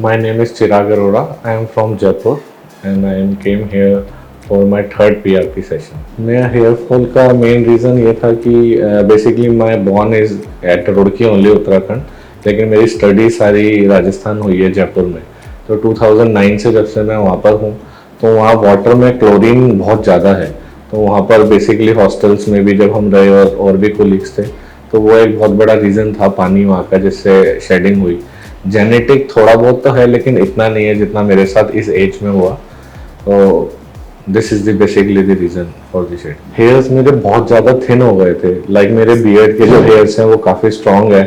My name is Chirag Arora. I am from Jaipur and I came here for my third PRP session. मेरा hair fall का main reason ये था कि basically my born is at Roorkee only Uttarakhand, लेकिन मेरी study सारी राजस्थान हुई है जयपुर में। तो 2009 से जब से मैं वहाँ पर हूँ तो वहाँ वाटर में क्लोरीन बहुत ज़्यादा है। तो वहाँ पर बेसिकली हॉस्टल्स में भी जब हम रहे और भी कोलीग्स थे तो वो एक बहुत बड़ा रीज़न था पानी वहाँ का जिससे शेडिंग हुई। जेनेटिक थोड़ा बहुत तो है लेकिन इतना नहीं है जितना मेरे साथ इस एज में हुआ। तो this is the basically the reason for the shed. Hairs मेरे बहुत ज़्यादा थिन हो गए थे। लाइक मेरे बियर्ड के जो हेयर्स हैं वो काफ़ी स्ट्रॉन्ग है,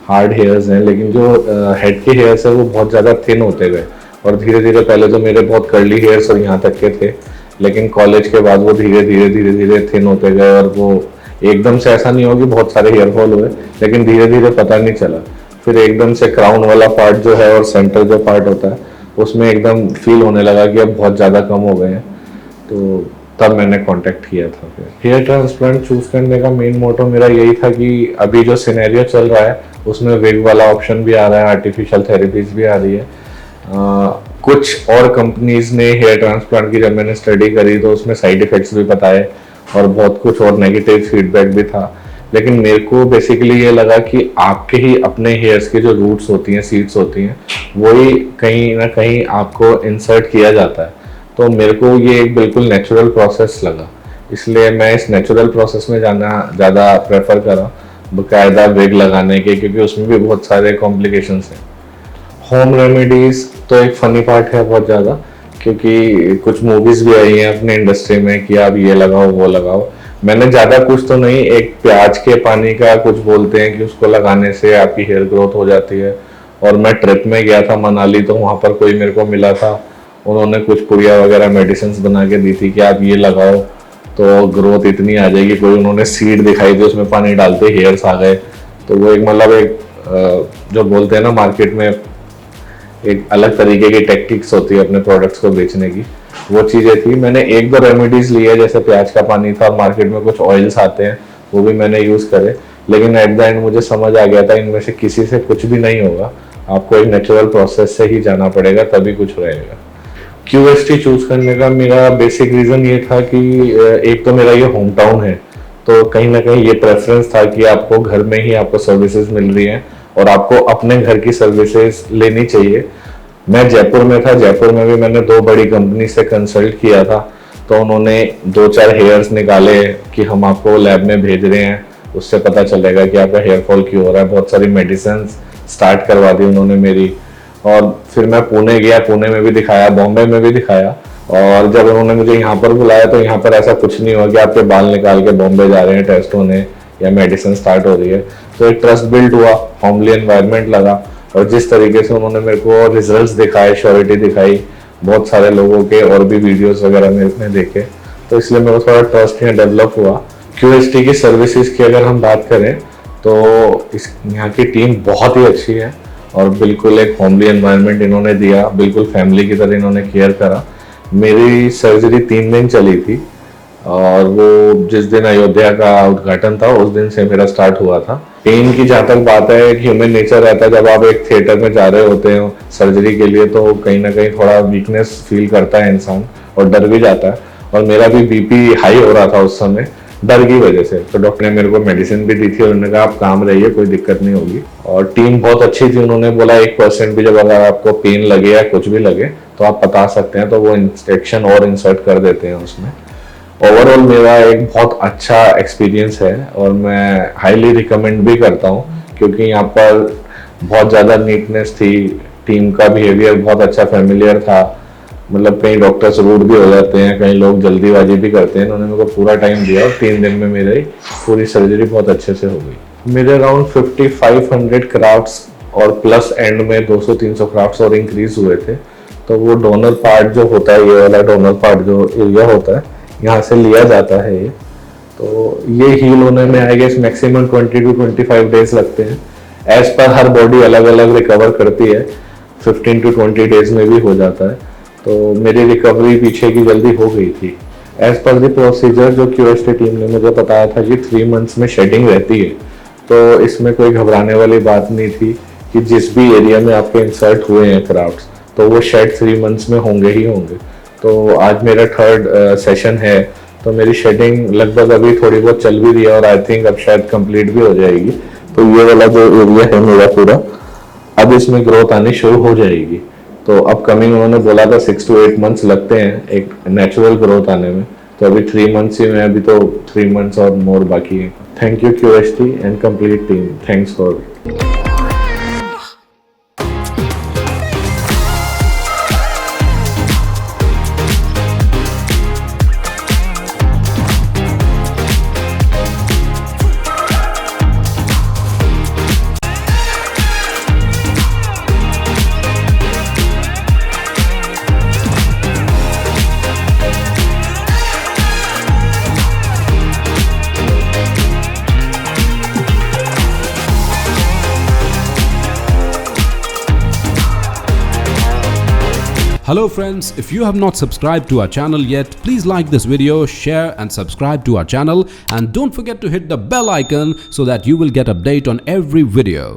हार्ड हेयर्स हैं, लेकिन जो हेड के हेयर्स हैं वो बहुत ज़्यादा थिन होते गए। और धीरे धीरे पहले तो मेरे बहुत कर्ली हेयर्स और यहाँ तक के थे, लेकिन कॉलेज के बाद वो धीरे धीरे थिन होते गए। और वो एकदम से ऐसा नहीं हो कि बहुत सारे हेयर फॉल हुए, लेकिन धीरे धीरे पता नहीं चला। फिर एकदम से क्राउन वाला पार्ट जो है और सेंटर जो पार्ट होता है उसमें एकदम फील होने लगा कि अब बहुत ज़्यादा कम हो गए हैं। तो तब मैंने कांटेक्ट किया था। फिर हेयर ट्रांसप्लांट चूज़ करने का मेन मोटो मेरा यही था कि अभी जो सिनेरियो चल रहा है उसमें विग वाला ऑप्शन भी आ रहा है, आर्टिफिशियल थेरेपीज भी आ रही है। कुछ और कंपनीज ने हेयर ट्रांसप्लांट की जब मैंने स्टडी करी तो उसमें साइड इफेक्ट्स भी बताए और बहुत कुछ और नेगेटिव फीडबैक भी था। लेकिन मेरे को बेसिकली ये लगा कि आपके ही अपने हेयर्स की जो रूट्स होती हैं, सीड्स होती हैं, वही कहीं ना कहीं आपको इंसर्ट किया जाता है। तो मेरे को ये एक बिल्कुल नेचुरल प्रोसेस लगा, इसलिए मैं इस नेचुरल प्रोसेस में जाना ज़्यादा प्रेफर करा बाकायदा विग लगाने के, क्योंकि उसमें भी बहुत सारे कॉम्प्लिकेशंस हैं। होम रेमेडीज़ तो एक फ़नी पार्ट है बहुत ज़्यादा, क्योंकि कुछ मूवीज़ भी आई हैं अपने इंडस्ट्री में कि आप ये लगाओ वो लगाओ। मैंने ज़्यादा कुछ तो नहीं, एक प्याज के पानी का कुछ बोलते हैं कि उसको लगाने से आपकी हेयर ग्रोथ हो जाती है। और मैं ट्रिप में गया था मनाली, तो वहाँ पर कोई मेरे को मिला था, उन्होंने कुछ पुड़िया वगैरह मेडिसिन बना के दी थी कि आप ये लगाओ तो ग्रोथ इतनी आ जाएगी। कोई उन्होंने सीड दिखाई थी, उसमें पानी डालते हेयर्स आ गए। तो वो एक मतलब एक जो बोलते हैं ना मार्केट में एक अलग तरीके की टेक्निक्स होती है अपने प्रोडक्ट्स को बेचने की, वो चीज़ें थी। मैंने एक दो रेमेडीज ली है, जैसे प्याज का पानी था, और मार्केट में कुछ ऑयल्स आते हैं वो भी मैंने यूज़ करे। लेकिन एट द एंड मुझे समझ आ गया था इनमें से किसी से कुछ भी नहीं होगा, आपको एक नेचुरल प्रोसेस से ही जाना पड़ेगा तभी कुछ रहेगा। QST चूज़ करने का मेरा बेसिक रीज़न ये था कि एक तो मेरा ये होम टाउन है, तो कहीं ना कहीं ये प्रेफरेंस था कि आपको घर में ही आपको सर्विसेज मिल रही हैं और आपको अपने घर की सर्विसेज लेनी चाहिए। मैं जयपुर में था, जयपुर में भी मैंने दो बड़ी कंपनी से कंसल्ट किया था, तो उन्होंने 2-4 हेयर्स निकाले कि हम आपको लैब में भेज रहे हैं, उससे पता चलेगा कि आपका हेयर फॉल क्यों हो रहा है। बहुत सारी मेडिसिन स्टार्ट करवा दी उन्होंने मेरी। और फिर मैं पुणे गया, पुणे में भी दिखाया, बॉम्बे में भी दिखाया। और जब उन्होंने मुझे यहाँ पर बुलाया तो यहाँ पर ऐसा कुछ नहीं हुआ कि आपके बाल निकाल के बॉम्बे जा रहे हैं टेस्ट होने या मेडिसिन स्टार्ट हो रही है। तो एक ट्रस्ट बिल्ड हुआ, होमली एनवायरनमेंट लगा, और जिस तरीके से उन्होंने मेरे को रिजल्ट्स दिखाए, श्योरिटी दिखाई, बहुत सारे लोगों के और भी वीडियोस वगैरह मैंने देखे, तो इसलिए मेरे को थोड़ा ट्रस्ट यहाँ डेवलप हुआ। QST की सर्विसेज की अगर हम बात करें तो इस यहाँ की टीम बहुत ही अच्छी है और बिल्कुल एक होमली एनवायरनमेंट इन्होंने दिया, बिल्कुल फैमिली की तरह इन्होंने केयर करा। मेरी सर्जरी 3 दिन चली थी और वो जिस दिन अयोध्या का उद्घाटन था उस दिन से मेरा स्टार्ट हुआ था। पेन की जहाँ तक बात है, एक ह्यूमन नेचर रहता है, जब आप एक थिएटर में जा रहे होते हो सर्जरी के लिए तो कहीं ना कहीं थोड़ा वीकनेस फील करता है इंसान और डर भी जाता है। और मेरा भी BP हाई हो रहा था उस समय डर की वजह से। तो डॉक्टर ने मेरे को मेडिसिन भी दी थी, उन्होंने कहा आप काम रहिए, कोई दिक्कत नहीं होगी। और टीम बहुत अच्छी थी, उन्होंने बोला 1% भी जब अगर आपको पेन लगे या कुछ भी लगे तो आप बता सकते हैं, तो वो इंजेक्शन और इंसर्ट कर देते हैं उसमें। ओवरऑल मेरा एक बहुत अच्छा एक्सपीरियंस है और मैं हाईली रिकमेंड भी करता हूँ, क्योंकि यहाँ पर बहुत ज़्यादा नीटनेस थी, टीम का बिहेवियर बहुत अच्छा फैमिलियर था। मतलब कई डॉक्टर्स रूड भी हो जाते हैं, कई लोग जल्दीबाजी भी करते हैं, उन्होंने मेरे को पूरा टाइम दिया और 3 दिन में मेरी पूरी सर्जरी बहुत अच्छे से हो गई। मेरे अराउंड 5500 क्राफ्ट्स और प्लस एंड में 200-300 क्राफ्ट्स और इंक्रीज हुए थे। तो वो डोनर पार्ट जो होता है, ये वाला डोनर पार्ट जो एरिया होता है, यहाँ से लिया जाता है ये। तो ये हील होने में I guess maximum 20 to 25 days लगते हैं। एज पर हर बॉडी अलग अलग रिकवर करती है, 15 to 20 डेज में भी हो जाता है। तो मेरी रिकवरी पीछे की जल्दी हो गई थी। एज पर द प्रोसीजर जो QST टीम ने मुझे बताया था कि 3 मंथ्स में शेडिंग रहती है, तो इसमें कोई घबराने वाली बात नहीं थी कि जिस भी एरिया में आपके इंसर्ट हुए हैं क्राफ्ट्स, तो वो शेड 3 मंथ्स में होंगे ही होंगे। तो आज मेरा थर्ड सेशन है, तो मेरी शेडिंग लगभग अभी थोड़ी बहुत चल भी रही है और आई थिंक अब शायद कंप्लीट भी हो जाएगी। तो ये वाला जो एरिया है मेरा पूरा, अब इसमें ग्रोथ आनी शुरू हो जाएगी। तो अपकमिंग उन्होंने बोला था 6 to 8 मंथ्स लगते हैं एक नेचुरल ग्रोथ आने में, तो अभी 3 मंथ्स ही में, अभी तो 3 मंथ्स और मोर बाकी है। Thank you QST and complete team, thanks for. Hello friends, if you have not subscribed to our channel yet, please like this video, share and subscribe to our channel, and don't forget to hit the bell icon so that you will get update on every video.